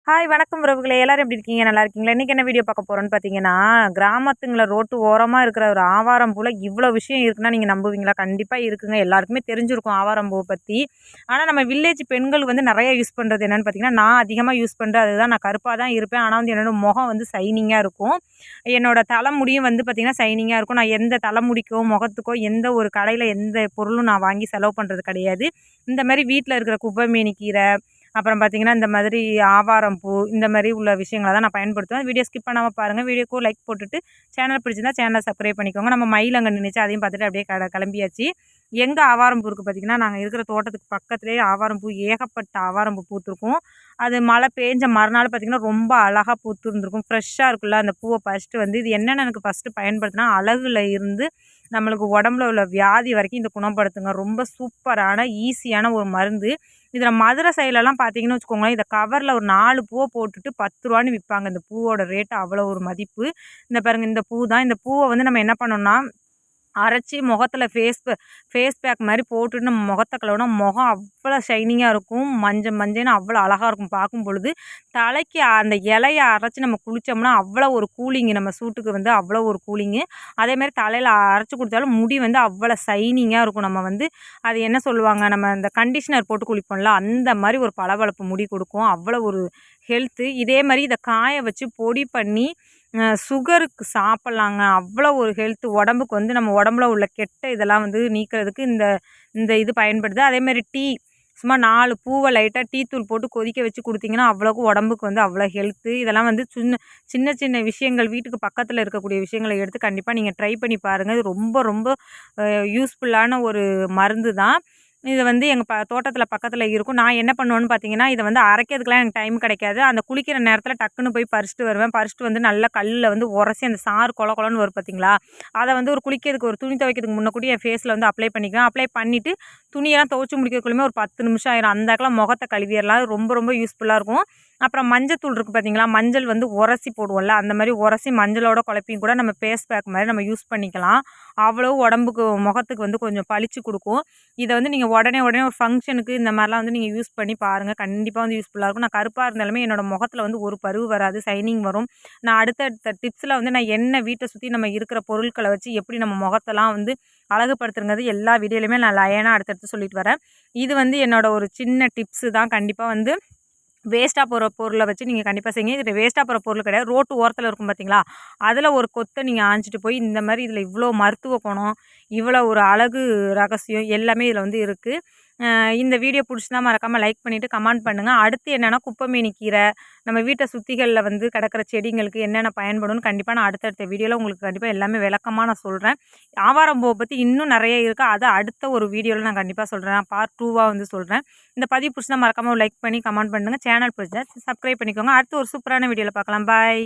Hi வணக்கம் உறவுகளே! எல்லாரும் எப்படி இருக்கீங்க? நல்லா இருக்கீங்களா? இன்னைக்கு என்ன வீடியோ பார்க்க போறோம்ன்னு பார்த்தீங்கன்னா, கிராமத்துங்கள்ல ரோட்டு ஓரமா இருக்கிற ஒரு ஆவாரம்பூல இவ்வளோ விஷயம் இருக்குன்னா, நீங்க நம்புவீங்களா? கண்டிப்பா இருக்குங்க. எல்லாருக்குமே தெரிஞ்சிருக்கும் ஆவாரம்பூவ பத்தி. ஆனா, நம்ம வில்லேஜ் பெண்கள் வந்து நெறைய யூஸ் பண்றது என்னன்னு பார்த்தீங்கன்னா, நான் அதிகமா யூஸ் பண்றது அதுதான். நான் கருப்பா தான் இருப்பேன். ஆனா வந்து என்னோட முகம் வந்து ஷைனிங்கா இருக்கும். என்னோட தலைமுடியும் வந்து பார்த்தீங்கன்னா, ஷைனிங்கா இருக்கும். நான் எந்த தலைமுடிக்கோ, முகத்துக்கோ எந்த ஒரு கடையில எந்த பொருளும் நான் வாங்கி செலவு பண்றது கிடையாது. இந்த மாரி வீட்ல இருக்கிற குப்பைமேனி கீரை அப்புறம் பார்த்தீங்கன்னா, இந்த மாதிரி ஆவாரம் பூ, இந்த மாரி உள்ள விஷயங்கள தான் நான் பயன்படுத்துவேன். வீடியோ ஸ்கிப் பண்ணாம பாருங்க. வீடியோக்கு லைக் போட்டுட்டு, சேனல் பிடிச்சிருந்தா சேனல சப்ஸ்கிரைப் பண்ணிக்கோங்க. நம்ம மயில் அங்க நின்னுச்சு. அதையும் பார்த்துட்டு அப்படியே கிளம்பியாச்சு. எங்க ஆவாரம் பூ இருக்கு பார்த்தீங்கன்னா, நாங்க இருக்கிற தோட்டத்துக்கு பக்கத்திலேயே ஆவாரம் பூ ஏகப்பட்ட ஆவாரம் பூ பூத்திருக்கும். அது மழை பேஞ்ச மறுநாள் பார்த்தீங்கன்னா, ரொம்ப அழகா பூத்திருந்திருக்கும். ஃப்ரெஷ்ஷா இருக்குல்ல, அந்த பூவ பறிச்சுட்டு வந்து இது என்னன்னு எனக்கு ஃபர்ஸ்ட்டு பயன்படுத்தினா, அழகுல இருந்து நம்மளுக்கு உடம்புல உள்ள வியாதி வரைக்கும் இது குணப்படுத்துங்க. ரொம்ப சூப்பரான, ஈஸியான ஒரு மருந்து. இதில மதுரை சைட்லலாம் பார்த்தீங்கன்னு வச்சுக்கோங்களேன், இத கவர்ல ஒரு 4 பூவ போட்டுட்டு ரூ. 10ன்னு விப்பாங்க. இந்த பூவோட ரேட் அவ்வளோ ஒரு மதிப்பு. இந்த பாருங்க இந்த பூ தான். இந்த பூவ வந்து நம்ம என்ன பண்ணணும்னா அரைச்சி முகத்துல ஃபேஸ் பேக் மாரி போட்டுட்டு நம்ம முகத்த கழுவுனா, முகம் அவ்வளோ ஷைனிங்கா இருக்கும். மஞ்சேன்னு அவ்வளோ அழகா இருக்கும் பார்க்கும் பொழுது. தலைக்கு அந்த இலைய அரைச்சு நம்ம குளிச்சோம்னா, அவ்வளோ ஒரு கூலிங்கு நம்ம சூட்டுக்கு வந்து அவ்வளோ ஒரு கூலிங்கு. அதேமாரி தலையில அரைச்சு குளிச்சாலும் முடி வந்து அவ்வளோ ஷைனிங்கா இருக்கும். நம்ம வந்து அது என்ன சொல்லுவாங்க, நம்ம இந்த கண்டிஷனர் போட்டு குளிப்போம்ல, அந்த மாரி ஒரு பளபளப்பு முடி குடுக்கும். அவ்வளோ ஒரு ஹெல்த்து. இதே மாரி இத காய வச்சு பொடி பண்ணி சுகருக்கு சாப்பிட்லாங்க. அவ்வளோ ஒரு ஹெல்த் உடம்புக்கு வந்து நம்ம உடம்புல உள்ள கெட்ட இதெல்லாம் வந்து நீக்கிறதுக்கு இந்த இந்த இது பயன்படுது. அதேமாரி சும்மா 4 பூவ லைட்டா டீ தூள் போட்டு கொதிக்க வச்சு குடுத்தீங்கன்னா, அவ்வளோக்கும் உடம்புக்கு வந்து அவ்வளோ ஹெல்த்து. இதெல்லாம் வந்து சின்ன சின்ன விஷயங்கள் வீட்டுக்கு பக்கத்தில இருக்கக்கூடிய விஷயங்கள எடுத்து கண்டிப்பா நீங்க ட்ரை பண்ணி பாருங்க. இது ரொம்ப ரொம்ப அ யூஸ்ஃபுல்லான ஒரு மருந்து தான். இது வந்து எங்க தோட்டத்தில பக்கத்தில இருக்கும். நான் என்ன பண்ணுவேன்னு பார்த்தீங்கன்னா, இத வந்து அரைக்கிறதுக்குலாம் எனக்கு டைம் கிடைக்காது. அந்த குளிக்கிற நேரத்தில டக்குன்னு போய் பறிச்சுட்டு வருவேன். பறிச்சுட்டு வந்து நல்லா கல்லுல வந்து உரசி அந்த சாறு கொல கொலன்னு வரும் பார்த்தீங்களா? அத வந்து ஒரு குளிக்கிறதுக்கு ஒரு துணி துவைக்கிறதுக்கு முன்னக்கூட்டி என் ஃபேஸ்ல வந்து அப்ளை பண்ணிக்குவேன். அப்ளை பண்ணிட்டு துணியெல்லாம் துவச்சு முடிக்கிறதுக்குள்ளயுமே ஒரு 10 நிமிஷம் ஆயிரும். அந்தாக்குல முகத்த கழுவிறலாம். ரொம்ப ரொம்ப யூஸ்ஃபுல்லா இருக்கும். அப்புறம் மஞ்சத்தூள் இருக்கு பார்த்தீங்களா? மஞ்சள் வந்து உரசி போடுவோம்ல, அந்த மாரி உரசி மஞ்சளோட குழப்பியும் கூட நம்ம ஃபேஸ் பேக் மாரி நம்ம யூஸ் பண்ணிக்கலாம். அவ்வளோ உடம்புக்கு முகத்துக்கு வந்து கொஞ்சம் பளிச்சு குடுக்கும். இத வந்து நீங்க உடனே உடனே ஒரு ஃபங்ஷனுக்கு இந்த மாரிலாம் வந்து நீங்க யூஸ் பண்ணி பாருங்க. கண்டிப்பா வந்து யூஸ்ஃபுல்லா இருக்கும். நான் கருப்பா இருந்தாலுமே என்னோட முகத்துல வந்து ஒரு பருவு வராது. ஷைனிங் வரும். நான் அடுத்தடுத்த டிப்ஸ்ல வந்து நான் என்ன வீட்ட சுத்தி நம்ம இருக்கிற பொருட்கள வச்சு எப்படி நம்ம முகத்தலாம் வந்து அழகுபடுத்துறங்கிறது எல்லா வீடியோலயுமே நான் லயனா அடுத்தடுத்து சொல்லிட்டு வரேன். இது வந்து என்னோட ஒரு சின்ன டிப்ஸு தான். கண்டிப்பா வந்து வேஸ்ட்டா போற பொருள வச்சு நீங்க கண்டிப்பா செய்யுங்க. இது வேஸ்ட்டா போற பொருள் கிடையாது. ரோட்டு ஓரத்தில இருக்கும் பார்த்தீங்களா? அதில ஒரு கொத்த நீங்க ஆஞ்சுட்டு போய் இந்த மாரி இதில இவ்ளோ மருத்துவ குணம், இவ்வளோ ஒரு அழகு ரகசியம் எல்லாமே இதில வந்து இருக்கு. இந்த வீடியோ புடிச்சிருந்தா மறக்காம லைக் பண்ணிட்டு கமெண்ட் பண்ணுங்க. அடுத்து என்னன்னா குப்பைமேனி கீரை, நம்ம வீட்ட சுத்திகள்ல வந்து கிடக்கிற செடிங்களுக்கு என்னென்ன பயன்படும்னு கண்டிப்பா நான் அடுத்தடுத்த வீடியோல உங்களுக்கு கண்டிப்பா எல்லாமே விளக்கமா நான் சொல்றேன். ஆவாரம் பூவ பத்தி இன்னும் நெறைய இருக்கு. அத அடுத்த ஒரு வீடியோல நான் கண்டிப்பா சொல்றேன். பார்ட் 2வா வந்து சொல்றேன். இந்த பதிவு புடிச்சிருந்தா மறக்காம ஒரு லைக் பண்ணி கமெண்ட் பண்ணுங்க. சேனல் புடிச்சா சப்ஸ்கிரைப் பண்ணிக்கோங்க. அடுத்து ஒரு சூப்பரான வீடியோல பார்க்கலாம். பாய்.